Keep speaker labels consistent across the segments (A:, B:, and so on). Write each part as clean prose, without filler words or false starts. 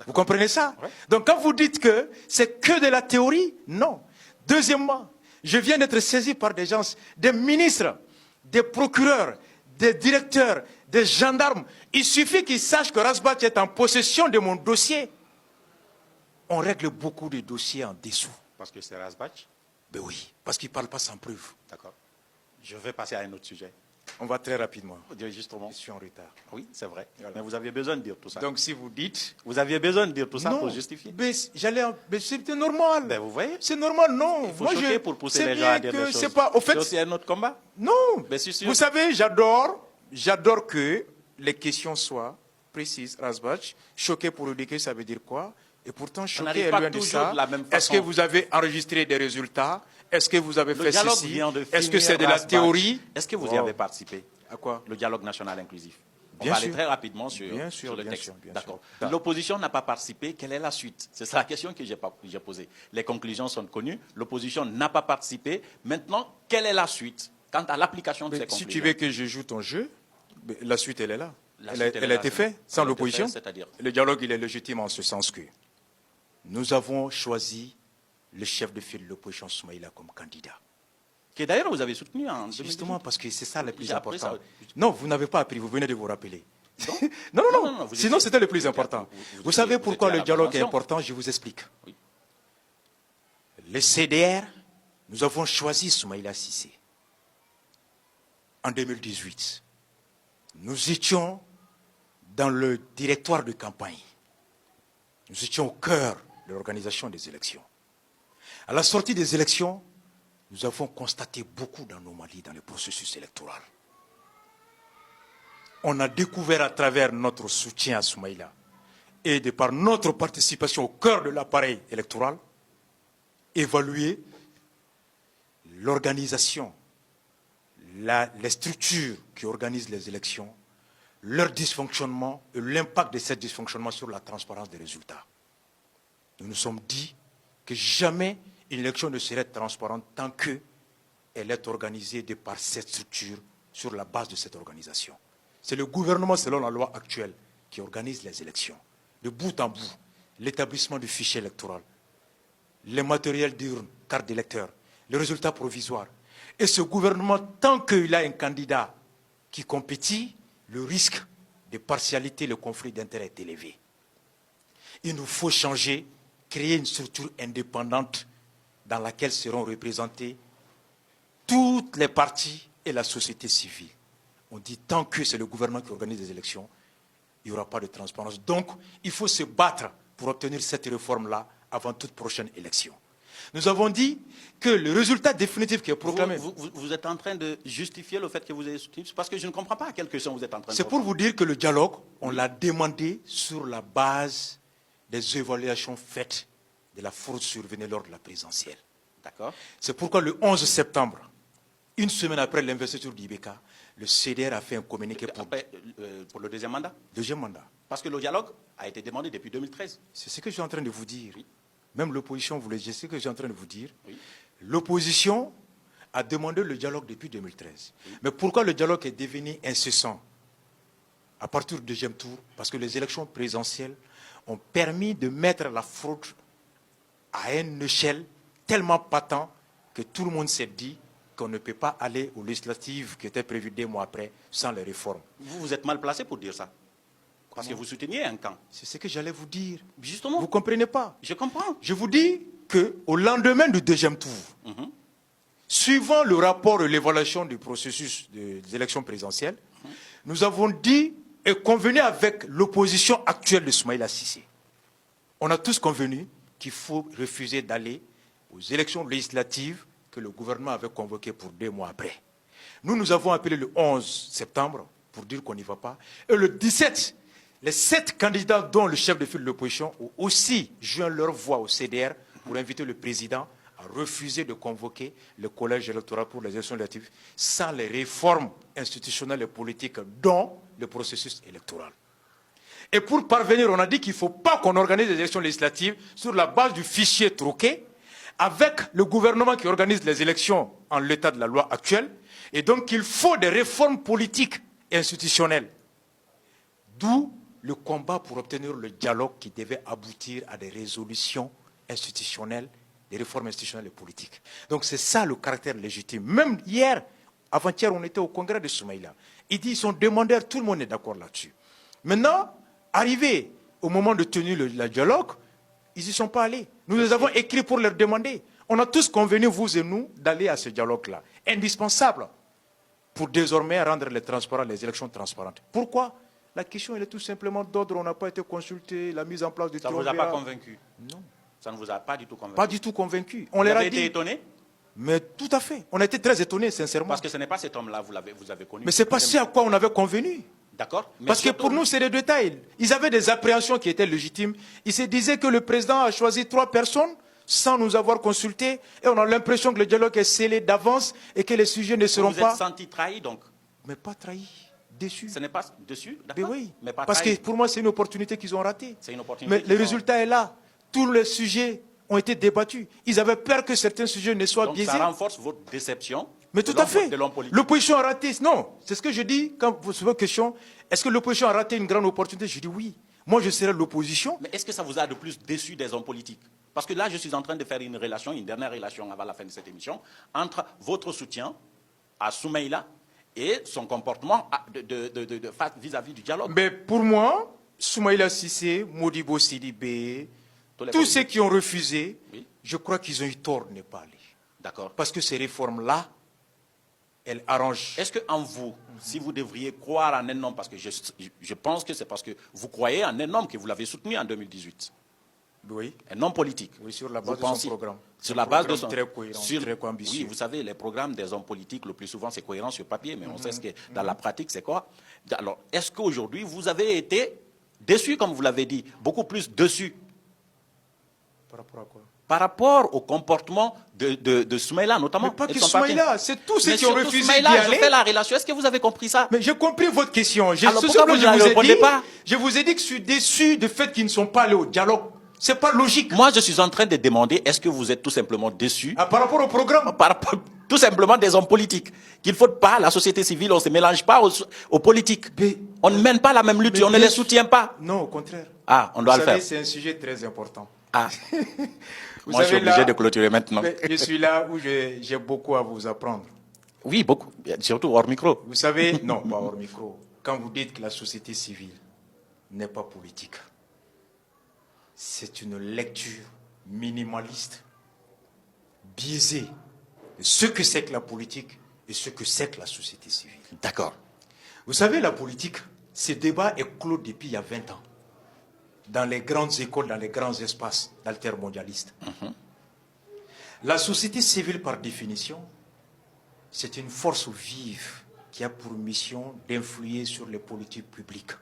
A: Vous comprenez ça?
B: Ouais.
A: Donc quand vous dites que c'est que de la théorie, non. Deuxièmement, je viens d'être saisi par des gens, des ministres, des procureurs, des directeurs, des gendarmes. Il suffit qu'ils sachent que Razbach est en possession de mon dossier. On règle beaucoup de dossiers en dessous.
B: Parce que c'est Razbach?
A: Ben oui, parce qu'il ne parle pas sans preuve.
B: D'accord. Je vais passer à un autre sujet.
A: On va très rapidement.
B: Justement.
A: Je suis en retard.
B: Oui, c'est vrai.
A: Voilà.
B: Mais vous aviez besoin de dire tout ça.
A: Donc si vous dites...
B: Vous aviez besoin de dire tout ça
A: non,
B: pour justifier.
A: Mais c'était normal.
B: Ben vous voyez,
A: C'est normal, non.
B: il faut choquer pour pousser les gens à dire des choses.
A: C'est pas... Au fait,
B: c'est aussi un autre combat.
A: non.
B: Ben, c'est sûr.
A: Vous savez, j'adore que les questions soient précises. Razbach, choqué pour éduquer, ça veut dire quoi? Et pourtant, choqué
B: n'arrive
A: est
B: pas
A: loin de
B: toujours
A: ça.
B: de la même
A: Est-ce
B: façon.
A: que vous avez enregistré des résultats? Est-ce que vous avez
B: Le
A: fait
B: dialogue
A: ceci?
B: vient de
A: Est-ce que
B: finir,
A: c'est de la
B: Razbach.
A: théorie?
B: Est-ce que vous y
A: Wow.
B: avez participé?
A: À quoi?
B: Le dialogue national inclusif. On
A: Bien
B: va aller
A: sûr.
B: très rapidement sur,
A: Bien sûr,
B: sur le
A: bien
B: texte.
A: sûr, bien
B: D'accord.
A: sûr.
B: L'opposition n'a pas participé. Quelle est la suite? C'est ça la question que j'ai posée. Les conclusions sont connues. L'opposition n'a pas participé. Maintenant, quelle est la suite quant à l'application de ces
A: Mais si
B: conclusions?
A: tu veux que je joue ton jeu, la suite, elle est là.
B: La
A: Elle,
B: suite,
A: elle a été faite sans
B: Elle a été
A: l'opposition.
B: faite, c'est-à-dire?
A: Le dialogue, il est légitime en ce sens que nous avons choisi le chef de file de l'opposition Soumaïla comme candidat.
B: Que d'ailleurs vous avez soutenu en 2018.
A: Justement parce que c'est ça le plus
B: J'ai appris
A: important.
B: ça.
A: Non, vous n'avez pas appris, vous venez de vous rappeler.
B: Non,
A: non,
B: non,
A: non,
B: vous
A: sinon
B: étiez-
A: c'était le plus important. Vous savez
B: vous
A: pourquoi
B: étiez à
A: le
B: la
A: dialogue est
B: convention.
A: important? Je vous explique.
B: Oui.
A: Le CDR, nous avons choisi Soumaïla Cissé. En 2018, nous étions dans le directoire de campagne. Nous étions au cœur de l'organisation des élections. À la sortie des élections, nous avons constaté beaucoup d'anomalies dans le processus électoral. On a découvert à travers notre soutien à Soumaïla et de par notre participation au cœur de l'appareil électoral, évaluer l'organisation, les structures qui organisent les élections, leur dysfonctionnement et l'impact de ces dysfonctionnements sur la transparence des résultats. Nous nous sommes dit que jamais une élection ne serait transparente tant qu'elle est organisée de par cette structure sur la base de cette organisation. C'est le gouvernement, selon la loi actuelle, qui organise les élections. De bout en bout, l'établissement du fichier électoral, les matériels d'urne, cartes d'électeurs, les résultats provisoires. Et ce gouvernement, tant qu'il a un candidat qui compétit, le risque de partialité, le conflit d'intérêts est élevé. Il nous faut changer, créer une structure indépendante dans laquelle seront représentés toutes les parties et la société civile. On dit tant que c'est le gouvernement qui organise les élections, il n'y aura pas de transparence. Donc, il faut se battre pour obtenir cette réforme-là avant toute prochaine élection. Nous avons dit que le résultat définitif qui est proclamé...
B: Vous êtes en train de justifier le fait que vous ayez soutenu, parce que je ne comprends pas à quelle question vous êtes en train de...
A: C'est pour vous dire que le dialogue, on l'a demandé sur la base des évaluations faites de la fraude survenue lors de la présidentielle.
B: D'accord.
A: C'est pourquoi le 11 septembre, une semaine après l'investiture d'Ibeka, le CDR a fait un communiqué
B: pour le deuxième mandat.
A: Deuxième mandat.
B: Parce que le dialogue a été demandé depuis 2013.
A: C'est ce que je suis en train de vous dire.
B: Oui.
A: Même l'opposition voulait, c'est ce que je suis en train de vous dire.
B: Oui.
A: L'opposition a demandé le dialogue depuis 2013. Oui. Mais pourquoi le dialogue est devenu incessant à partir du deuxième tour? Parce que les élections présidentielles ont permis de mettre la fraude à une échelle tellement patente que tout le monde s'est dit qu'on ne peut pas aller aux législatives qui étaient prévues 2 mois après sans les réformes.
B: Vous êtes mal placé pour dire ça. Parce que vous souteniez un camp.
A: C'est ce que j'allais vous dire.
B: Justement.
A: Vous ne comprenez pas.
B: Je comprends.
A: Je vous dis qu'au lendemain du deuxième tour, suivant le rapport et l'évaluation du processus des élections présidentielles, nous avons dit et convenu avec l'opposition actuelle de Soumaïla Cissé. On a tous convenu qu'il faut refuser d'aller aux élections législatives que le gouvernement avait convoquées pour 2 mois après. Nous avons appelé le 11 septembre pour dire qu'on n'y va pas. Et le 17, les 7 candidats dont le chef de file de l'opposition ont aussi joint leur voix au CDR pour inviter le président à refuser de convoquer le collège électoral pour les élections législatives sans les réformes institutionnelles et politiques dont le processus électoral. Et pour parvenir, on a dit qu'il ne faut pas qu'on organise les élections législatives sur la base du fichier troqué avec le gouvernement qui organise les élections en l'état de la loi actuelle. Et donc, il faut des réformes politiques et institutionnelles. D'où le combat pour obtenir le dialogue qui devait aboutir à des résolutions institutionnelles, des réformes institutionnelles et politiques. Donc c'est ça le caractère légitime. Même hier, avant-hier, on était au congrès de Soumaïla. Il dit qu'ils sont demandeurs, tout le monde est d'accord là-dessus. Maintenant, arrivé au moment de tenir le dialogue, ils n'y sont pas allés. Nous les avons écrits pour leur demander. On a tous convenu, vous et nous, d'aller à ce dialogue-là. Indispensable pour désormais rendre les élections transparentes. Pourquoi? La question elle est tout simplement d'ordre, on n'a pas été consulté, la mise en place du
B: Ça ne vous a pas convaincu?
A: Non.
B: Ça ne vous a pas du tout convaincu?
A: Pas du tout convaincu. On
B: vous
A: leur a
B: avez
A: dit.
B: été étonné?
A: Mais tout à fait. On a été très étonnés, sincèrement.
B: Parce que ce n'est pas cet homme-là vous avez connu.
A: Mais ce n'est pas ce à quoi on avait convenu.
B: D'accord.
A: Parce que pour nous, c'est des détails. Ils avaient des appréhensions qui étaient légitimes. Ils se disaient que le président a choisi 3 personnes sans nous avoir consultés. Et on a l'impression que le dialogue est scellé d'avance et que les sujets ne seront pas...
B: Vous êtes senti trahi, donc?
A: Mais pas trahi, déçu.
B: Ce n'est pas dessus,
A: Mais
B: d'accord?
A: oui,
B: Mais pas
A: parce
B: trahi.
A: que pour moi, c'est une opportunité qu'ils ont ratée.
B: C'est une opportunité.
A: Mais le résultat est là. Tous les sujets ont été débattus. Ils avaient peur que certains sujets ne soient
B: Donc
A: biaisés.
B: ça renforce votre déception.
A: Mais tout à fait.
B: De l'homme politique.
A: L'opposition a raté. Non, c'est ce que je dis quand vous posez votre question. Est-ce que l'opposition a raté une grande opportunité? Je dis oui. Moi, je serais l'opposition.
B: Mais est-ce que ça vous a de plus déçu des hommes politiques? Parce que là, je suis en train de faire une dernière relation avant la fin de cette émission, entre votre soutien à Soumaïla et son comportement vis-à-vis du dialogue.
A: Mais pour moi, Soumaïla Cissé, Modibo Sidibé, tous ceux qui ont refusé,
B: oui,
A: je crois qu'ils ont eu tort de ne pas aller.
B: D'accord.
A: Parce que ces réformes-là, elles arrangent.
B: Est-ce qu'en vous, si vous devriez croire en un homme, parce que je pense que c'est parce que vous croyez en un homme que vous l'avez soutenu en 2018,
A: Oui.
B: un homme politique.
A: Oui, sur la base
B: Vous
A: de son
B: pensez-
A: programme.
B: Sur
A: Un
B: la base de
A: programme
B: son...
A: très cohérent, très ambitieux.
B: Oui, vous savez, les programmes des hommes politiques, le plus souvent, c'est cohérent sur papier, mais on sait ce que dans la pratique, c'est quoi? Alors, est-ce qu'aujourd'hui, vous avez été déçu, comme vous l'avez dit, beaucoup plus déçu
A: Par rapport à quoi?
B: par rapport au comportement de Soumaïla, notamment?
A: Mais pas
B: et de
A: que
B: son parti?
A: Soumaïla, c'est tous ceux
B: Mais
A: qui ont
B: surtout
A: refusé d'y
B: Soumaïla, je
A: aller.
B: fais la relation. Est-ce que vous avez compris ça?
A: Mais j'ai compris votre question.
B: Alors, pourquoi vous ne répondez pas?
A: Je vous ai dit que je suis déçu du fait qu'ils ne sont pas allés au dialogue. C'est pas logique.
B: Moi, je suis en train de demander, est-ce que vous êtes tout simplement déçu
A: Ah, par rapport au programme.
B: par rapport tout simplement des hommes politiques? Qu'il ne faut pas, la société civile, on ne se mélange pas aux politiques.
A: Mais-
B: On ne mène pas la même lutte,
A: Mais
B: on ne
A: bien
B: les
A: sûr.
B: soutient pas.
A: Non, au contraire.
B: Ah, on doit
A: Vous
B: le
A: savez,
B: faire.
A: c'est un sujet très important.
B: Ah.
A: Vous
B: Moi, je suis
A: savez,
B: obligé
A: là-
B: de clôturer maintenant.
A: Mais je suis là où j'ai beaucoup à vous apprendre.
B: Oui, beaucoup. Surtout hors micro.
A: Vous savez, non, pas hors micro, quand vous dites que la société civile n'est pas politique, c'est une lecture minimaliste, biaisée de ce que c'est que la politique et ce que c'est que la société civile.
B: D'accord.
A: Vous savez, la politique, ce débat est clos depuis il y a 20 ans. Dans les grandes écoles, dans les grands espaces d'altermondialistes. La société civile, par définition, c'est une force vive qui a pour mission d'influer sur les politiques publiques.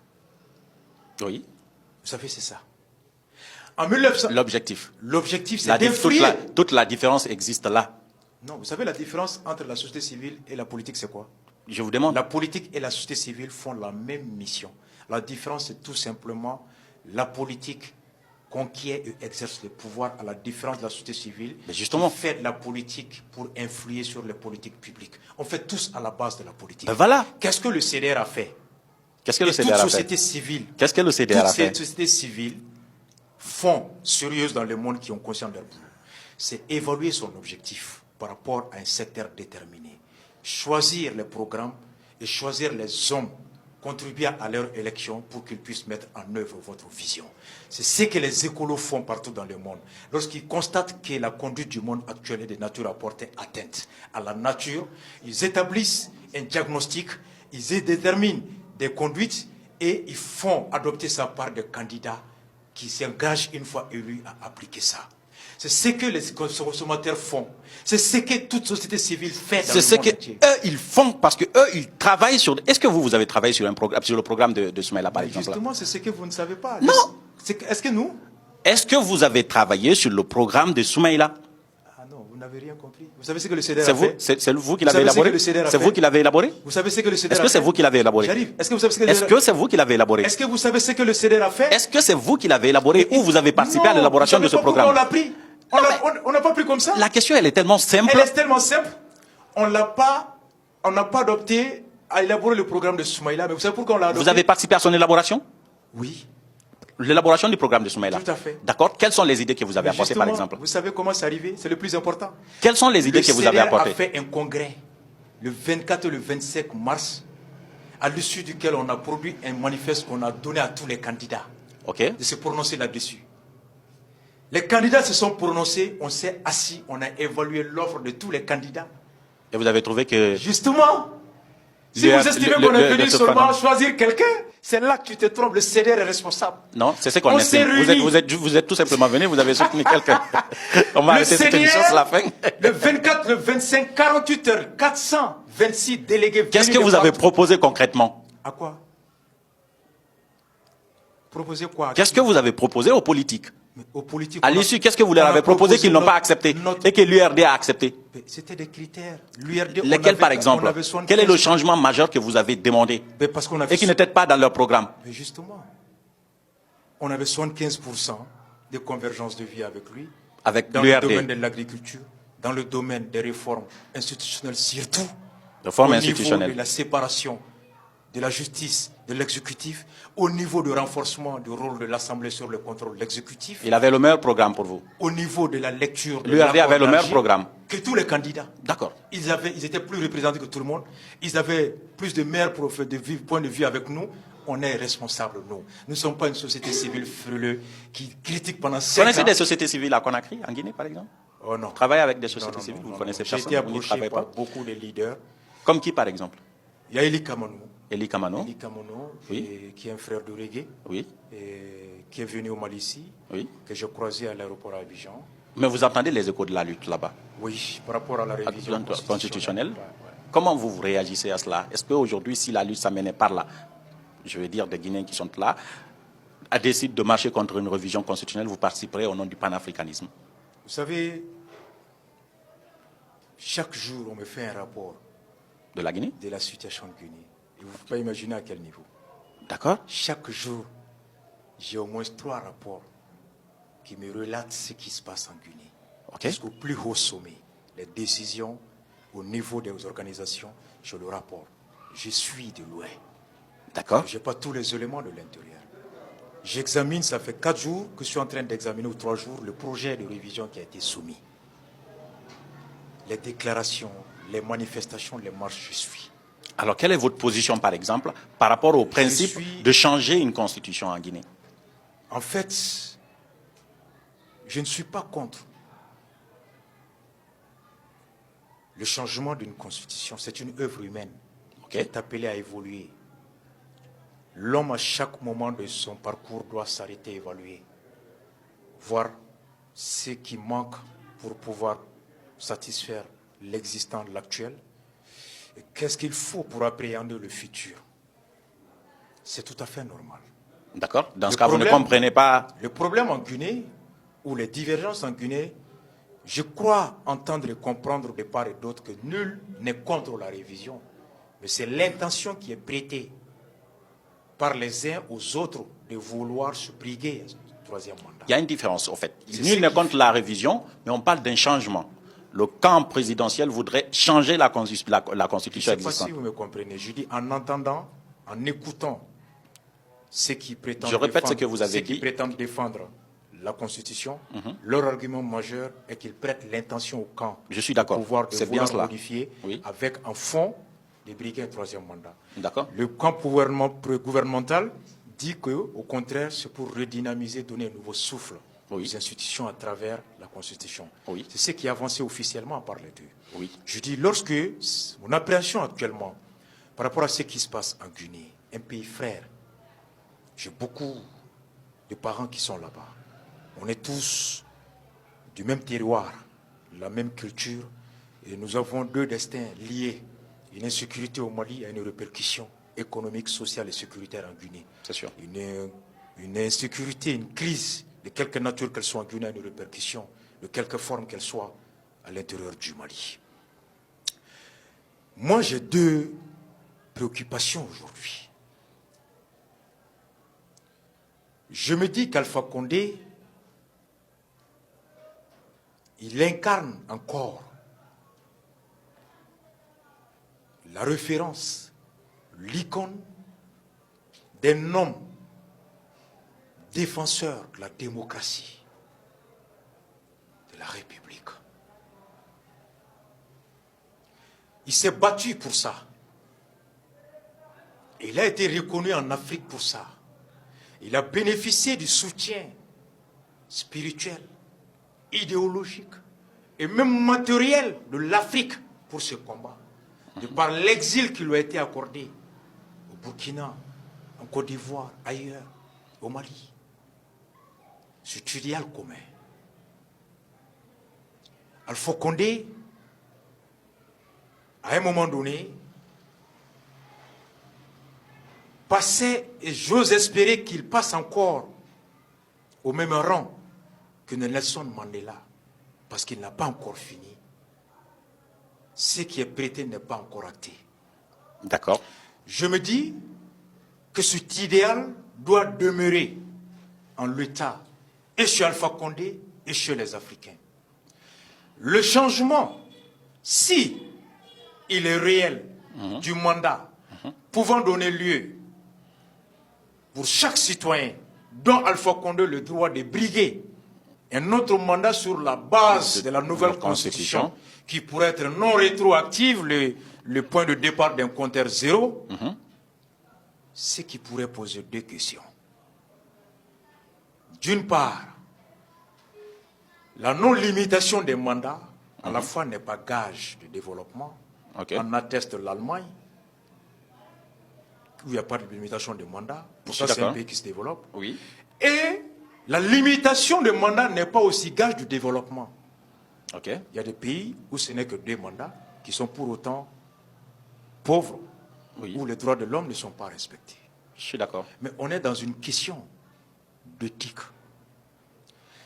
B: Oui.
A: Vous savez, c'est ça. En 1900,
B: L'objectif.
A: l'objectif, c'est
B: La dif- toute,
A: d'influer.
B: la, toute la différence existe là.
A: Non, vous savez, la différence entre la société civile et la politique, c'est quoi?
B: Je vous demande.
A: La politique et la société civile font la même mission. La différence, c'est tout simplement la politique conquiert et exerce le pouvoir, à la différence de la société civile,
B: Mais justement.
A: qui fait de la politique pour influer sur les politiques publiques. On fait tous à la base de la politique.
B: Ben voilà.
A: Qu'est-ce que le CDR a fait?
B: Qu'est-ce que le
A: Et
B: CDR a
A: toute
B: fait?
A: société civile,
B: Qu'est-ce que le CDR a
A: toutes
B: fait?
A: ces sociétés civiles font, sérieuses dans le monde, qui ont conscience de leur boulot, c'est évaluer son objectif par rapport à un secteur déterminé, choisir les programmes et choisir les hommes contribuer à leur élection pour qu'ils puissent mettre en œuvre votre vision. C'est ce que les écolos font partout dans le monde. Lorsqu'ils constatent que la conduite du monde actuel est de nature à porter atteinte à la nature, ils établissent un diagnostic, ils déterminent des conduites et ils font adopter ça par des candidats qui s'engagent une fois élus à appliquer ça. C'est ce que les consommateurs font. C'est ce que toute société civile fait dans
B: C'est
A: le
B: ce
A: monde
B: que
A: entier.
B: eux ils font parce que eux ils travaillent sur. Est-ce que vous avez travaillé sur un programme, sur le programme de Soumaïla par
A: Mais
B: exemple?
A: justement, c'est ce que vous ne savez pas.
B: Non.
A: Est-ce que nous...
B: Est-ce que vous avez travaillé sur le programme de Soumaïla?
A: Ah non, vous n'avez rien compris. Vous savez ce que le CDR
B: C'est
A: a
B: vous,
A: fait?
B: c'est vous qui
A: Vous
B: l'avez
A: savez ce que
B: élaboré?
A: le CDR a
B: C'est
A: fait?
B: vous qui l'avez élaboré?
A: Vous savez ce que le CDR
B: Est-ce
A: a
B: que
A: fait?
B: c'est vous qui l'avez élaboré?
A: J'arrive. Est-ce que vous savez ce que le
B: Est-ce
A: CDR
B: que c'est vous qui l'avez élaboré?
A: Est-ce que vous savez ce que le CDR a fait?
B: Est-ce que c'est vous qui l'avez élaboré ou vous avez participé à
A: Non,
B: l'élaboration
A: vous
B: de
A: savez
B: ce
A: pas pourquoi
B: programme?
A: on l'a pris. On n'a pas pris comme ça.
B: La question elle est tellement simple.
A: Elle est tellement simple. On n'a pas adopté à élaborer le programme de Soumaïla. Mais vous savez pourquoi on l'a adopté?
B: Vous avez participé à son élaboration?
A: Oui,
B: L'élaboration du programme de Soumaïla.
A: tout à fait.
B: D'accord. Quelles sont les idées que vous avez
A: Mais
B: apportées, par
A: justement,
B: exemple?
A: vous savez comment c'est arrivé? C'est le plus important.
B: Quelles sont les idées que vous avez
A: CDR
B: apportées?
A: a fait un congrès le 24 et le 25 mars, à l'issue duquel on a produit un manifeste qu'on a donné à tous les candidats
B: OK.
A: de se prononcer là-dessus. Les candidats se sont prononcés, on s'est assis, on a évalué l'offre de tous les candidats.
B: Et vous avez trouvé que...
A: Justement, si
B: Le-
A: vous estimez
B: le-
A: qu'on
B: le-
A: est
B: le-
A: venu
B: le-
A: seulement
B: le-
A: choisir quelqu'un, c'est là que tu te trompes. Le CDR est responsable.
B: Non, c'est ce qu'on
A: On
B: estime.
A: s'est réunis.
B: Vous êtes tout simplement venu, vous avez soutenu quelqu'un. On va
A: Le
B: arrêter cette
A: CDR,
B: émission, c'est la fin.
A: le 24, le 25, 48 heures, 426 délégués.
B: Qu'est-ce que
A: venus de
B: vous avez
A: partout.
B: proposé concrètement?
A: À quoi? Proposer quoi?
B: Qu'est-ce que vous avez proposé aux politiques?
A: Mais aux politiques,
B: À
A: on a-
B: l'issue, qu'est-ce que vous leur
A: on a
B: avez proposé qu'ils n'ont pas accepté
A: notre-
B: et que l'URD a accepté?
A: Mais c'était des critères. L'URD, on
B: Lesquels,
A: avait-
B: par
A: on
B: exemple?
A: avait 75.
B: Quel est le changement majeur que vous avez demandé
A: Mais parce qu'on avait
B: et qui n'était pas dans leur programme?
A: Mais justement, on avait 75% de convergence de vie avec lui,
B: Avec
A: dans le domaine
B: l'URD,
A: de l'agriculture, dans le domaine des réformes institutionnelles surtout,
B: réforme
A: au niveau de
B: institutionnelle.
A: la séparation de la justice, de l'exécutif, au niveau du renforcement du rôle de l'Assemblée sur le contrôle de l'exécutif,
B: Il avait le meilleur programme pour vous.
A: au niveau de la lecture de
B: L'URD
A: l'accord
B: avait le meilleur
A: d'Alger,
B: programme.
A: que tous les candidats.
B: D'accord.
A: Ils étaient plus représentés que tout le monde. Ils avaient plus de meilleurs points de vue avec nous. On est responsables, nous. Nous ne sommes pas une société civile frileuse qui critique pendant 5 ans.
B: Vous connaissez des sociétés civiles à Conakry, en Guinée, par exemple?
A: Oh non.
B: Travaillez avec des
A: Non,
B: sociétés
A: non,
B: civiles,
A: non,
B: vous
A: non,
B: connaissez
A: non.
B: personne,
A: J'ai été
B: vous n'y
A: approché
B: travaillez
A: par
B: pas.
A: beaucoup de leaders.
B: Comme qui, par exemple?
A: Il y a Eli Kamanou.
B: Eli Kamano?
A: Eli Kamanou,
B: Oui.
A: qui est un frère de reggae,
B: Oui,
A: et qui est venu au Mali ici,
B: oui.
A: que j'ai croisé à l'aéroport à Abidjan.
B: Mais vous entendez les échos de la lutte là-bas,
A: Oui, par rapport à la révision
B: constitutionnelle?
A: Ouais, ouais.
B: Comment vous réagissez à cela? Est-ce qu'aujourd'hui, si la lutte s'amenait par là, je veux dire des Guinéens qui sont là, décident de marcher contre une révision constitutionnelle, vous participerez au nom du panafricanisme?
A: Vous savez, chaque jour, on me fait un rapport
B: De la Guinée?
A: de la situation de Guinée. Et vous ne pouvez pas imaginer à quel niveau.
B: D'accord?
A: Chaque jour, j'ai au moins 3 rapports qui me relatent ce qui se passe en Guinée.
B: Ok.
A: Jusqu'au plus haut sommet, les décisions au niveau des organisations, je le rapporte. Je suis de loin.
B: D'accord?
A: Je n'ai pas tous les éléments de l'intérieur. J'examine, ça fait 4 jours que je suis en train d'examiner, ou 3 jours, le projet de révision qui a été soumis. Les déclarations, les manifestations, les marches, je suis.
B: Alors, quelle est votre position, par exemple, par rapport au principe
A: suis-
B: de changer une constitution en Guinée?
A: En fait, je ne suis pas contre le changement d'une constitution. C'est une œuvre humaine qui est appelée à évoluer. L'homme, à chaque moment de son parcours, doit s'arrêter et évaluer, voir ce qui manque pour pouvoir satisfaire l'existant, l'actuel, et qu'est-ce qu'il faut pour appréhender le futur. C'est tout à fait normal.
B: D'accord? Dans ce
A: Le
B: cas, vous ne
A: problème-
B: comprenez pas.
A: Le problème en Guinée, ou les divergences en Guinée, je crois entendre et comprendre de part et d'autre que nul n'est contre la révision. Mais c'est l'intention qui est prêtée par les uns aux autres de vouloir se briguer un 3e mandat.
B: Il y a une différence, au fait.
A: C'est
B: Nul
A: ce
B: n'est
A: qui
B: contre la révision, mais on parle d'un changement. Le camp présidentiel voudrait changer la constitution
A: Je ne sais pas
B: existante.
A: si vous me comprenez. Je dis en entendant, en écoutant ceux qui prétendent,
B: Je répète ce
A: défendre-
B: que vous avez
A: ceux qui
B: dit.
A: prétendent défendre la Constitution, leur argument majeur est qu'ils prêtent l'intention au camp
B: Je suis d'accord.
A: de pouvoir de
B: C'est bien
A: vouloir
B: cela.
A: modifier
B: Oui.
A: avec un fond de briguer un 3e mandat.
B: D'accord?
A: Le camp gouvernemental dit que, au contraire, c'est pour redynamiser, donner un nouveau souffle
B: Oui.
A: aux institutions à travers la Constitution.
B: Oui.
A: C'est ce qui est avancé officiellement par les deux.
B: Oui.
A: Je dis, lorsque mon appréhension actuellement, par rapport à ce qui se passe en Guinée, un pays frère, j'ai beaucoup de parents qui sont là-bas. On est tous du même terroir, la même culture, et nous avons 2 destins liés. Une insécurité au Mali a une répercussion économique, sociale et sécuritaire en Guinée.
B: C'est sûr.
A: Une insécurité, une crise, de quelque nature qu'elle soit en Guinée, a une répercussion, de quelque forme qu'elle soit, à l'intérieur du Mali. Moi, j'ai 2 préoccupations aujourd'hui. Je me dis qu'Alpha Condé, il incarne encore la référence, l'icône d'un homme défenseur de la démocratie, de la République. Il s'est battu pour ça. Il a été reconnu en Afrique pour ça. Il a bénéficié du soutien spirituel, idéologique et même matériel de l'Afrique pour ce combat. De par l'exil qui lui a été accordé au Burkina, en Côte d'Ivoire, ailleurs, au Mali. C'est idéal commun. Alpha Condé, à un moment donné, passait, et j'ose espérer qu'il passe encore au même rang que Nelson Mandela, parce qu'il n'a pas encore fini. Ce qui est prêté n'est pas encore acté.
B: D'accord.
A: Je me dis que cet idéal doit demeurer en l'état, et chez Alpha Condé, et chez les Africains. Le changement, si il est réel, du mandat, pouvant donner lieu pour chaque citoyen, dont Alpha Condé le droit de briguer un autre mandat sur la base de la nouvelle constitution, qui pourrait être non rétroactive, le point de départ d'un compteur zéro, ce qui pourrait poser deux questions. D'une part, la non-limitation des mandats, à la fois n'est pas gage de développement. En atteste l'Allemagne, où il n'y a pas de limitation des mandats. Pour ça, c'est un pays qui se développe.
B: Oui.
A: Et la limitation des mandats n'est pas aussi gage du développement. Il y a des pays où ce n'est que 2 mandats, qui sont pour autant pauvres, où les droits de l'homme ne sont pas respectés.
B: Je suis d'accord.
A: Mais on est dans une question d'éthique.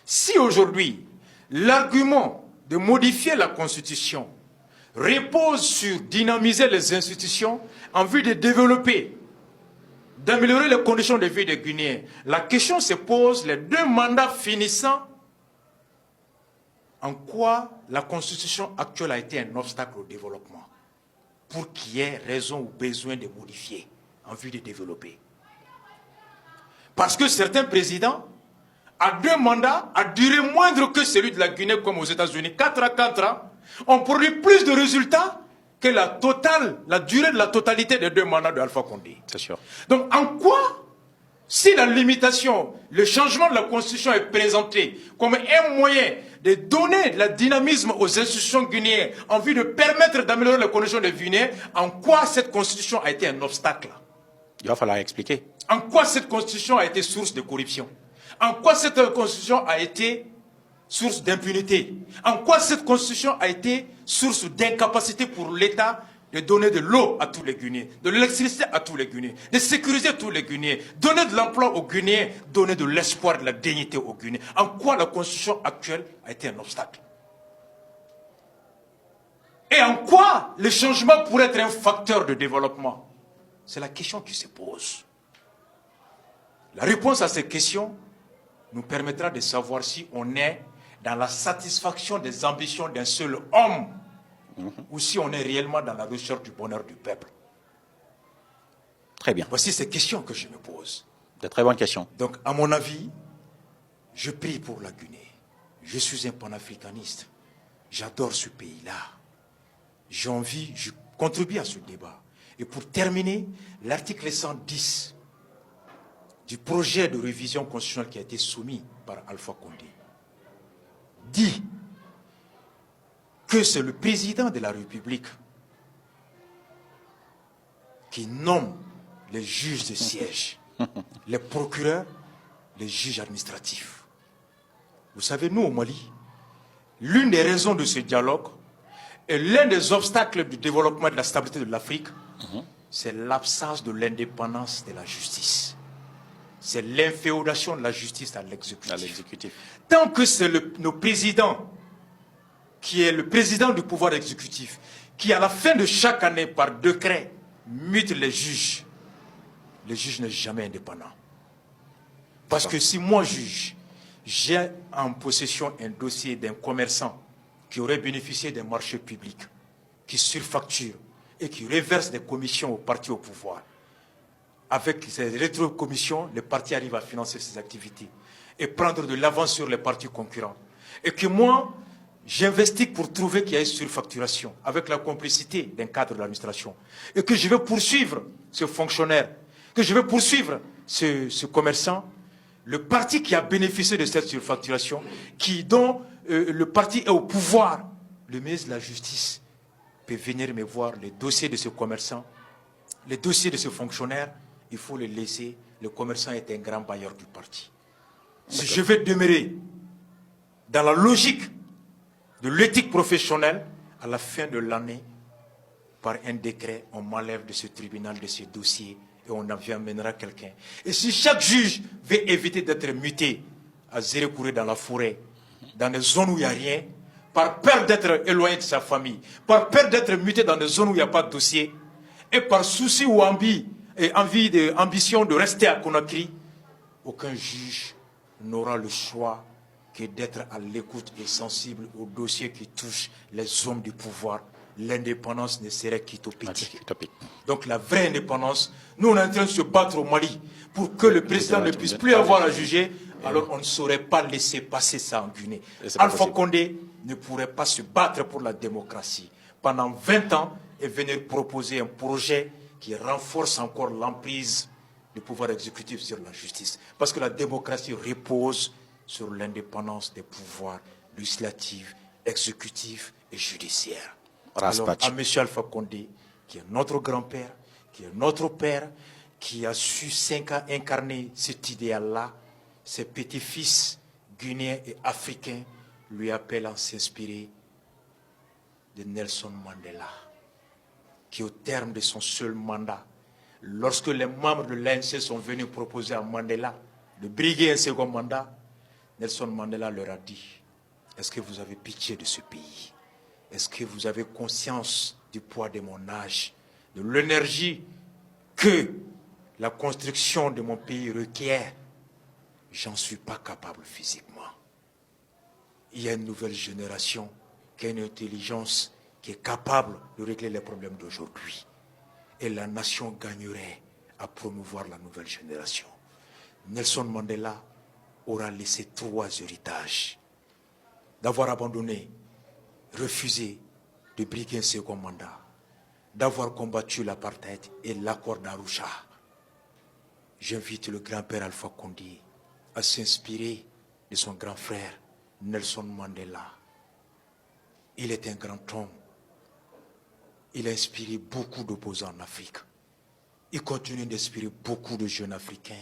A: Si aujourd'hui, l'argument de modifier la Constitution repose sur dynamiser les institutions en vue de développer, d'améliorer les conditions de vie des Guinéens, la question se pose, les 2 mandats finissant, en quoi la Constitution actuelle a été un obstacle au développement, pour qu'il y ait raison ou besoin de modifier en vue de développer. Parce que certains présidents, à 2 mandats, à durée moindre que celui de la Guinée, comme aux États-Unis, 4 à 4 ans, ont produit plus de résultats que la durée de la totalité des 2 mandats de Alpha Condé.
B: C'est sûr.
A: Donc, en quoi, si la limitation, le changement de la Constitution est présenté comme un moyen de donner de la dynamisme aux institutions guinéennes en vue de permettre d'améliorer les conditions des Guinéens, en quoi cette Constitution a été un obstacle?
B: Il va falloir expliquer.
A: En quoi cette Constitution a été source de corruption? En quoi cette Constitution a été source d'impunité? En quoi cette Constitution a été source d'incapacité pour l'État de donner de l'eau à tous les Guinéens, de l'électricité à tous les Guinéens, de sécuriser tous les Guinéens, donner de l'emploi aux Guinéens, donner de l'espoir, de la dignité aux Guinéens? En quoi la Constitution actuelle a été un obstacle? Et en quoi le changement pourrait être un facteur de développement? C'est la question qui se pose. La réponse à ces questions nous permettra de savoir si on est dans la satisfaction des ambitions d'un seul homme ou si on est réellement dans la recherche du bonheur du peuple.
B: Très bien.
A: Voici ces questions que je me pose.
B: De très bonnes questions.
A: Donc, à mon avis, je prie pour la Guinée. Je suis un panafricaniste. J'adore ce pays-là. J'ai envie, je contribue à ce débat. Et pour terminer, l'article 110 du projet de révision constitutionnelle qui a été soumis par Alpha Condé dit que c'est le président de la République qui nomme les juges de siège, les procureurs, les juges administratifs. Vous savez, nous au Mali, l'une des raisons de ce dialogue et l'un des obstacles du développement et de la stabilité de l'Afrique, c'est l'absence de l'indépendance de la justice. C'est l'inféodation de la justice à l'exécutif. Tant que c'est nos présidents, qui est le président du pouvoir exécutif, qui à la fin de chaque année, par décret, mute les juges n'est jamais indépendant. Parce que si moi, juge, j'ai en possession un dossier d'un commerçant qui aurait bénéficié d'un marché public, qui surfacture et qui reverse des commissions aux partis au pouvoir, avec ces rétrocommissions, le parti arrive à financer ses activités et prendre de l'avance sur les partis concurrents. Et que moi, j'investis pour trouver qu'il y a une surfacturation avec la complicité d'un cadre de l'administration. Et que je vais poursuivre ce fonctionnaire, que je vais poursuivre ce commerçant, le parti qui a bénéficié de cette surfacturation, dont le parti est au pouvoir, le ministre de la Justice peut venir me voir les dossiers de ce commerçant, les dossiers de ce fonctionnaire, il faut les laisser. Le commerçant est un grand bailleur du parti. Si je vais demeurer dans la logique de l'éthique professionnelle, à la fin de l'année, par un décret, on m'enlève de ce tribunal, de ce dossier, et on amènera quelqu'un. Et si chaque juge veut éviter d'être muté à zéro courir dans la forêt, dans des zones où il n'y a rien, par peur d'être éloigné de sa famille, par peur d'être muté dans des zones où il n'y a pas de dossier, et par souci ou ambition de rester à Conakry, aucun juge n'aura le choix que d'être à l'écoute et sensible aux dossiers qui touchent les hommes du pouvoir. L'indépendance ne serait qu'utopique. Donc la vraie indépendance, nous on est en train de se battre au Mali pour que le président ne puisse plus avoir à juger, alors on ne saurait pas laisser passer ça en Guinée. Alpha Condé ne pourrait pas se battre pour la démocratie pendant 20 ans et venir proposer un projet qui renforce encore l'emprise du pouvoir exécutif sur la justice. Parce que la démocratie repose sur l'indépendance des pouvoirs législatifs, exécutifs et judiciaires. Alors, à M. Alpha Condé, qui est notre grand-père, qui est notre père, qui a su incarner cet idéal-là, ses petits-fils guinéens et africains lui appellent à s'inspirer de Nelson Mandela, qui au terme de son seul mandat, lorsque les membres de l'ANC sont venus proposer à Mandela de briguer un second mandat, Nelson Mandela leur a dit, est-ce que vous avez pitié de ce pays? Est-ce que vous avez conscience du poids de mon âge, de l'énergie que la construction de mon pays requiert? J'en suis pas capable physiquement. Il y a une nouvelle génération qui a une intelligence qui est capable de régler les problèmes d'aujourd'hui. Et la nation gagnerait à promouvoir la nouvelle génération. Nelson Mandela aura laissé 3 héritages. D'avoir abandonné, refusé de briguer un second mandat, d'avoir combattu l'apartheid et l'accord d'Arusha. J'invite le grand-père Alpha Condé à s'inspirer de son grand frère Nelson Mandela. Il est un grand homme. Il a inspiré beaucoup d'opposants en Afrique. Il continue d'inspirer beaucoup de jeunes Africains.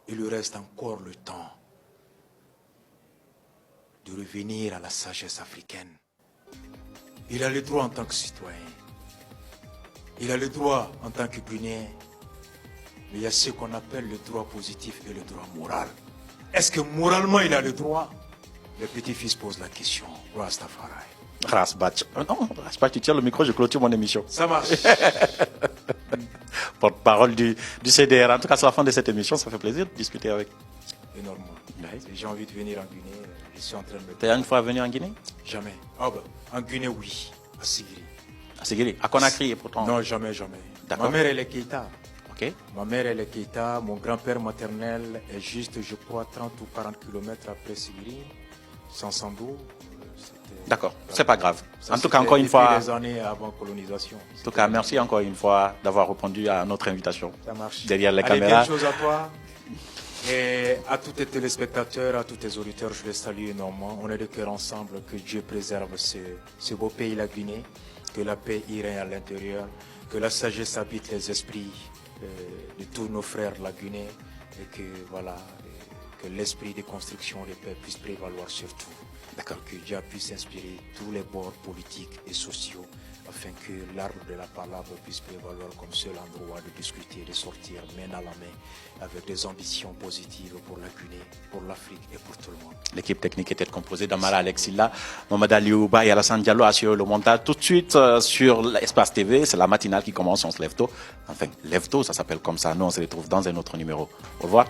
A: Il lui reste encore le temps de revenir à la sagesse africaine. Il a le droit en tant que citoyen. Il a le droit en tant que Guinéen. Mais il y a ce qu'on appelle le droit positif et le droit moral. Est-ce que moralement il a le droit? Le petit-fils pose la question. Rastafari.
B: Rasbach. Non, Rasbach, tu tiens le micro, je clôture mon émission.
A: Ça marche.
B: Porte-parole du CDR. En tout cas, c'est la fin de cette émission. Ça fait plaisir de discuter avec.
A: Énormément. J'ai envie de venir en Guinée. Je suis en train de me...
B: Tu es une fois venu en Guinée?
A: Jamais. Ah ben, en Guinée, oui. À Sigiri.
B: À Sigiri. À Conakry et pourtant?
A: Non, jamais, jamais.
B: D'accord.
A: Ma mère, elle est Keita.
B: Ok.
A: Ma mère, elle est Keita. Mon grand-père maternel est juste, je crois, 30 ou 40 km après Sigiri. Sansandou.
B: D'accord, c'est pas grave.
A: Ça,
B: en tout cas, encore une fois.
A: Des années avant colonisation.
B: En tout cas, merci encore une fois d'avoir répondu à notre invitation.
A: Ça marche.
B: Derrière les
A: Allez,
B: caméras.
A: quelque chose à toi. Et à tous tes téléspectateurs, à tous tes auditeurs, je les salue énormément. On est de cœur ensemble. Que Dieu préserve ce beau pays, la Guinée. Que la paix y règne à l'intérieur. Que la sagesse habite les esprits de tous nos frères de la Guinée. Et que voilà, que l'esprit de construction de paix puisse prévaloir sur tout. D'accord. Que Dieu puisse inspirer tous les bords politiques et sociaux afin que l'arbre de la parole puisse prévaloir comme seul endroit de discuter, de sortir main à la main avec des ambitions positives pour la Guinée, pour l'Afrique et pour tout le monde.
B: L'équipe technique était composée d'Amara Alexilla, Mohamed Aliouba et Alassane Diallo assurent le montage. Tout de suite sur l'Espace TV, c'est la matinale qui commence, on se lève tôt. Enfin, lève tôt, ça s'appelle comme ça. Nous, on se retrouve dans un autre numéro. Au revoir.